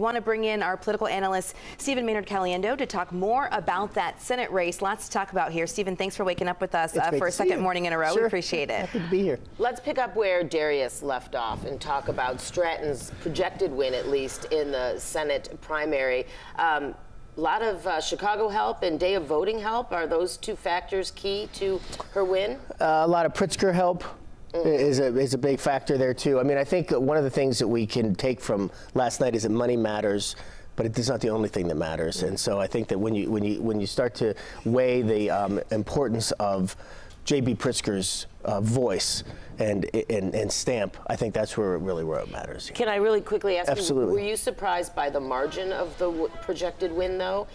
want to bring in our political analyst, Stephen Maynard Caliendo, to talk more about that Senate race. Lots to talk about here. Stephen, thanks for waking up with us for a second morning in a row. Sure. We appreciate it. Happy to be here. Let's pick up where Darius left off and talk about Stratton's projected win, at least in the Senate primary. A lot of Chicago help and day of voting help. Are those two factors key to her win? A lot of Pritzker help is a big factor there too. I mean, I think one of the things that we can take from last night is that money matters, but it is not the only thing that matters. And so I think that when you start to weigh the importance of J.B. Pritzker's voice and stamp, I think that's where it matters. Can I really quickly ask Absolutely. you, were you surprised by the margin of the projected win, though?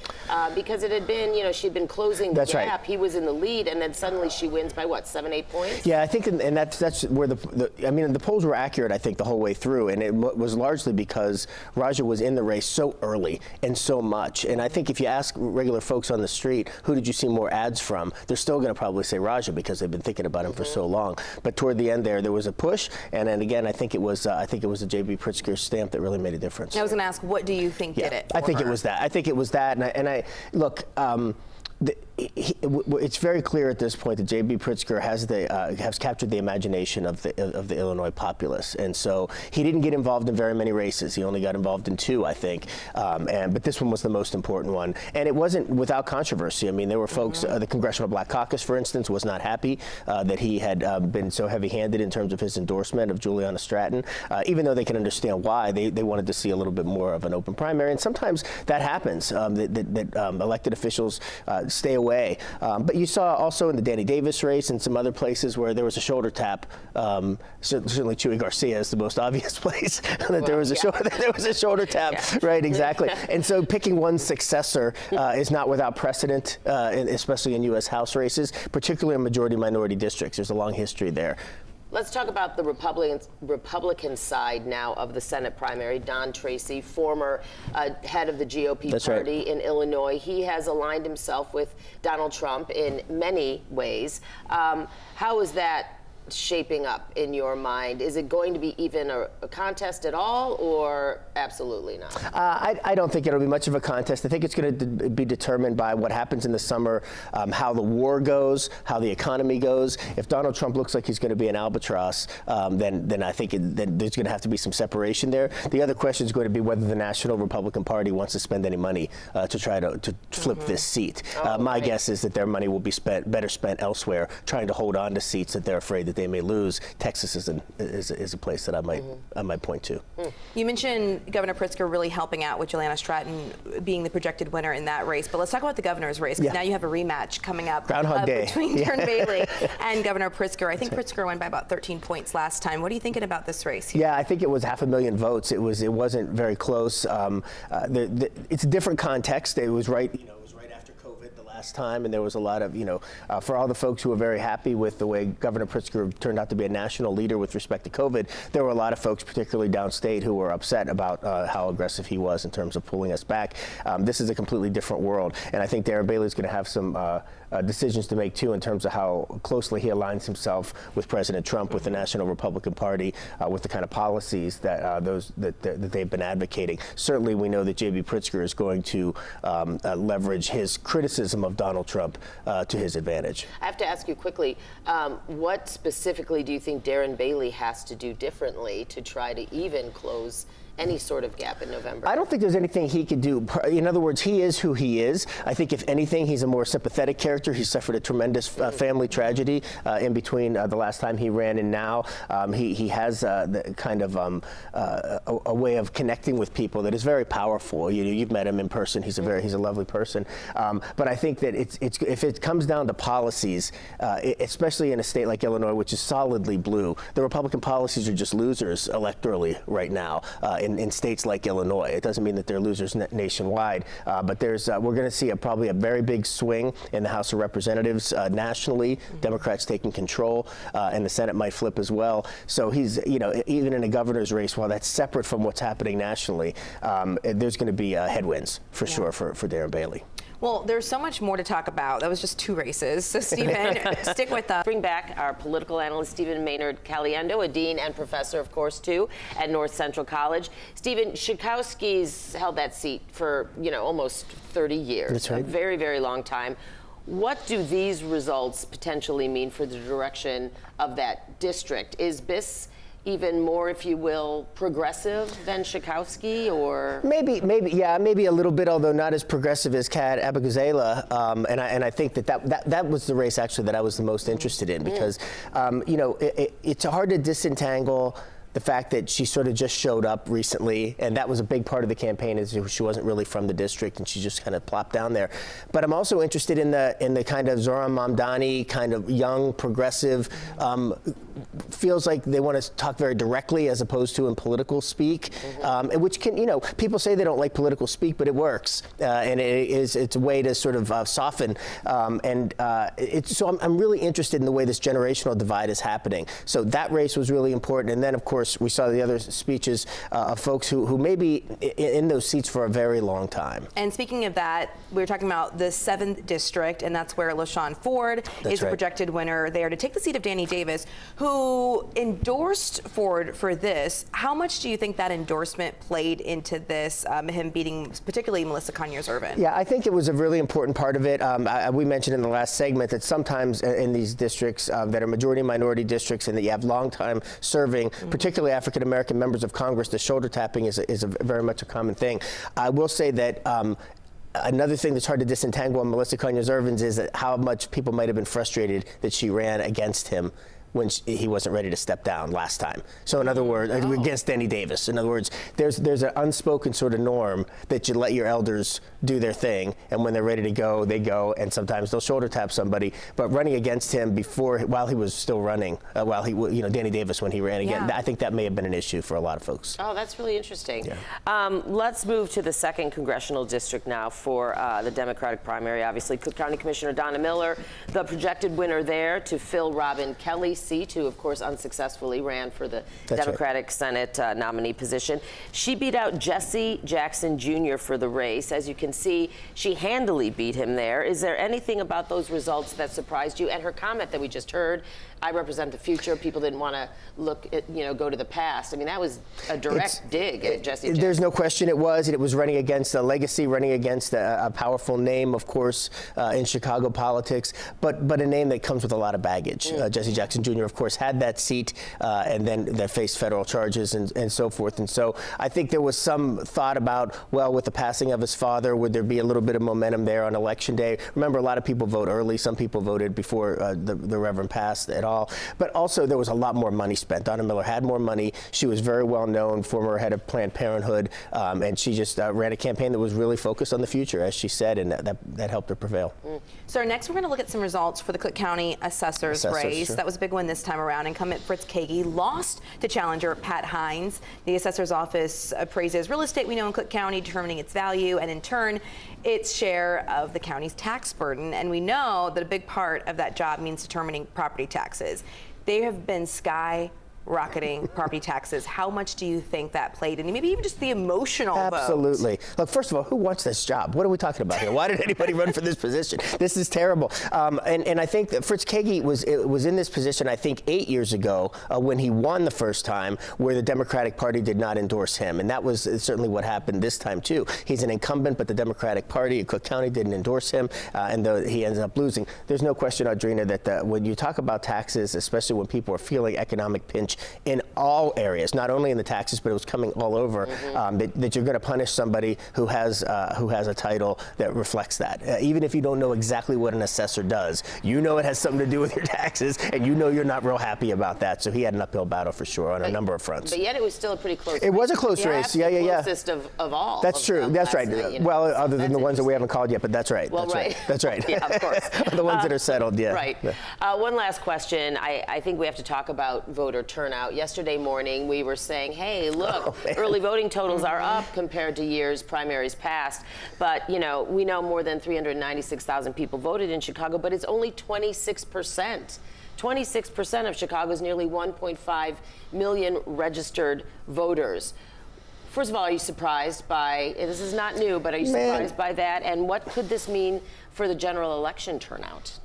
Because it had been, she'd been closing the That's gap. right. He was in the lead, and then suddenly she wins by, what, 7, 8 points? Yeah, I think, and that's where the polls were accurate, I think, the whole way through, and it was largely because Raja was in the race so early and so much. And I think if you ask regular folks on the street, who did you see more ads from, they're still going to probably say Raja because they've been thinking about him for so long. But toward the end there was a push, and then again, I think it was the J.B. Pritzker stamp that really made a difference. I was going to ask, what do you think did it? I think it was that. I think it was that, and I look. It's very clear at this point that J.B. Pritzker has captured the imagination of the Illinois populace, and so he didn't get involved in very many races. He only got involved in 2, I think, but this one was the most important one, and it wasn't without controversy. I mean, there were folks. The Congressional Black Caucus, for instance, was not happy that he had been so heavy-handed in terms of his endorsement of Juliana Stratton, even though they can understand why. They wanted to see a little bit more of an open primary, and sometimes that happens. That elected officials stay away. But you saw also in the Danny Davis race and some other places where there was a shoulder tap. Certainly Chuy Garcia is the most obvious place that there was a shoulder tap. Yeah. Right, exactly. And so picking one successor is not without precedent, especially in U.S. House races, particularly in majority-minority districts. There's a long history there. Let's talk about the Republican side now of the Senate primary. Don Tracy, former head of the GOP party in Illinois. He has aligned himself with Donald Trump in many ways. How is that shaping up in your mind? Is it going to be even a contest at all, or absolutely not? I don't think it'll be much of a contest. I think it's going to be determined by what happens in the summer, how the war goes, how the economy goes. If Donald Trump looks like he's going to be an albatross, then I think then there's going to have to be some separation there. The other question is going to be whether the National Republican Party wants to spend any money to try to flip this seat. My guess is that their money will be better spent elsewhere, trying to hold on to seats that they're afraid that they may lose. Texas is a place that I might point to. You mentioned Governor Pritzker really helping out with Juliana Stratton being the projected winner in that race, but let's talk about the governor's race, because now you have a rematch coming up between Darren Bailey and Governor Pritzker. I think Pritzker won by about 13 points last time. What are you thinking about this race? Yeah, I think it was 500,000 votes. It wasn't very close. It's a different context. It was right after COVID the last time, and there was a lot of, for all the folks who were very happy with the way Governor Pritzker turned out to be a national leader with respect to COVID, there were a lot of folks, particularly downstate, who were upset about how aggressive he was in terms of pulling us back. This is a completely different world, and I think Darren Bailey is going to have some decisions to make too in terms of how closely he aligns himself with President Trump, with the National Republican Party, with the kind of policies that that they've been advocating. Certainly, we know that J.B. Pritzker is going to leverage his criticism of Donald Trump to his advantage. I have to ask you quickly, what specifically do you think Darren Bailey has to do differently to try to even close any sort of gap in November? I don't think there's anything he could do. In other words, he is who he is. I think if anything, he's a more sympathetic character. He suffered a tremendous family tragedy in between the last time he ran and now. He has the kind of a way of connecting with people that is very powerful. You've met him in person. He's a lovely person. But I think that if it comes down to policies, especially in a state like Illinois, which is solidly blue, the Republican policies are just losers electorally right now. In states like Illinois. It doesn't mean that they're losers nationwide, but we're going to see probably a very big swing in the House of Representatives nationally, Democrats taking control, and the Senate might flip as well. So he's, even in a governor's race, while that's separate from what's happening nationally, there's going to be headwinds for sure for Darren Bailey. Well, there's so much more to talk about. That was just 2 races. So, Stephen, stick with us. Bring back our political analyst, Stephen Maynard Caliendo, a dean and professor, of course, too, at North Central College. Stephen, Schakowsky's held that seat for, almost 30 years. That's right. A very, very long time. What do these results potentially mean for the direction of that district? Is Biss even more, if you will, progressive than Schakowsky, or maybe a little bit, although not as progressive as Kat Abigazela. And I think that was the race actually that I was the most interested in, because it's hard to disentangle the fact that she sort of just showed up recently, and that was a big part of the campaign, is she wasn't really from the district and she just kind of plopped down there. But I'm also interested in the kind of Zohran Mamdani kind of young progressive, feels like they want to talk very directly as opposed to in political speak, which can, people say they don't like political speak, but it works, and it's a way to sort of soften, so I'm really interested in the way this generational divide is happening. So that race was really important, and then of course we saw the other speeches of folks who may be in those seats for a very long time. And speaking of that, we were talking about the 7th district, and that's where LaShawn Ford is the projected winner there to take the seat of Danny Davis, who endorsed Ford for this. How much do you think that endorsement played into this, him beating particularly Melissa Conyers-Ervin? Yeah, I think it was a really important part of it. We mentioned in the last segment that sometimes in these districts that are majority minority districts and that you have long time serving, particularly African-American members of Congress, the shoulder tapping is very much a common thing. I will say that another thing that's hard to disentangle on Melissa Conyers-Ervin's is that how much people might have been frustrated that she ran against him when he wasn't ready to step down last time. So in other words, against Danny Davis. In other words, there's an unspoken sort of norm that you let your elders do their thing, and when they're ready to go, they go, and sometimes they'll shoulder tap somebody. But running against him while he was still running, Danny Davis when he ran again, I think that may have been an issue for a lot of folks. Oh, that's really interesting. Yeah. Let's move to the 2nd congressional district now for the Democratic primary. Obviously, Cook County Commissioner Donna Miller, the projected winner there to fill Robin Kelly's seat, who of course unsuccessfully ran for the Democratic Senate nominee position. She beat out Jesse Jackson Jr. for the race. As you can see, she handily beat him there. Is there anything about those results that surprised you? And her comment that we just heard, I represent the future. People didn't want to look at, go to the past. I mean, that was a direct dig at Jesse Jackson. There's no question it was. It was running against a legacy, running against a powerful name, of course, in Chicago politics, but a name that comes with a lot of baggage. Jesse Jackson Jr., of course, had that seat and then that faced federal charges and so forth. And so I think there was some thought about, well, with the passing of his father, would there be a little bit of momentum there on Election Day? Remember, a lot of people vote early. Some people voted before the Reverend passed at all. But also, there was a lot more money spent. Donna Miller had more money. She was very well known, former head of Planned Parenthood, and she just ran a campaign that was really focused on the future, as she said, and that helped her prevail. So next, we're going to look at some results for the Cook County Assessor's race. Sure. That was a big one this time around. Incumbent Fritz Kagi lost to challenger Pat Hines. The Assessor's Office appraises real estate we know in Cook County, determining its value and in turn its share of the county's tax burden. And we know that a big part of that job means determining property taxes. They have been skyrocketing property taxes. How much do you think that played in? Maybe even just the emotional Absolutely. vote. Look, first of all, who wants this job? What are we talking about here? Why did anybody run for this position? This is terrible. And I think that Fritz Kagi was in this position, I think, 8 years ago when he won the first time, where the Democratic Party did not endorse him. And that was certainly what happened this time, too. He's an incumbent, but the Democratic Party at Cook County didn't endorse him, and he ends up losing. There's no question, Audrina, that when you talk about taxes, especially when people are feeling economic pinch in all areas, not only in the taxes, but it was coming all over, that you're going to punish somebody who has a title that reflects that. Even if you don't know exactly what an assessor does, you know it has something to do with your taxes, and you know you're not real happy about that. So he had an uphill battle for sure on a number of fronts. But yet it was still a pretty close race. It was a close race. Yeah. Closest of all. That's true. That's right. Night, well, other than the ones that we haven't called yet, but that's right. Well, That's right. Yeah, of course. The ones that are settled, yeah. Right. One last question. I think we have to talk about voter turnout. Yesterday morning, we were saying, hey, look, early voting totals are up compared to years primaries past. But, we know more than 396,000 people voted in Chicago, but it's only 26%. 26% of Chicago's nearly 1.5 million registered voters. First of all, are you surprised by, this is not new, but are you surprised by that? And what could this mean for the general election turnout?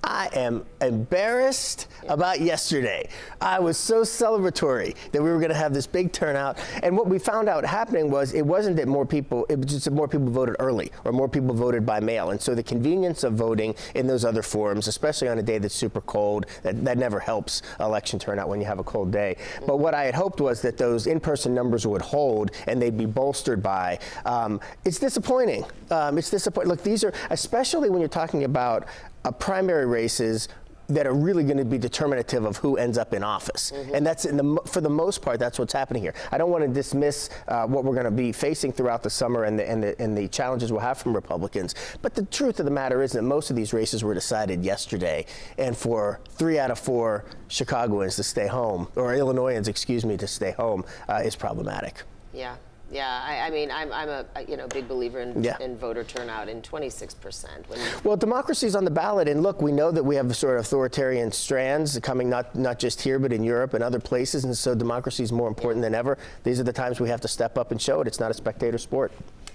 I am embarrassed about yesterday. I was so celebratory that we were going to have this big turnout. And what we found out happening was it wasn't that more people, it was just that more people voted early or more people voted by mail. And so the convenience of voting in those other forums, especially on a day that's super cold, that never helps election turnout when you have a cold day. But what I had hoped was that those in-person numbers would hold and they'd be bolstered by. It's disappointing. It's disappointing. Look, these are, especially when you're talking about primary races that are really going to be determinative of who ends up in office. And that's, for the most part, that's what's happening here. I don't want to dismiss what we're going to be facing throughout the summer and the challenges we'll have from Republicans. But the truth of the matter is that most of these races were decided yesterday. And for 3 out of 4 Chicagoans to stay home, or Illinoisans, excuse me, to stay home is problematic. Yeah. Yeah, I mean, I'm a big believer in voter turnout, in 26%. Well, democracy's on the ballot, and look, we know that we have sort of authoritarian strands coming not just here, but in Europe and other places, and so democracy is more important than ever. These are the times we have to step up and show it. It's not a spectator sport.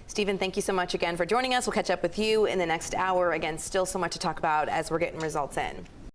Stephen, thank you so much again for joining us. We'll catch up with you in the next hour. Again, still so much to talk about as we're getting results in.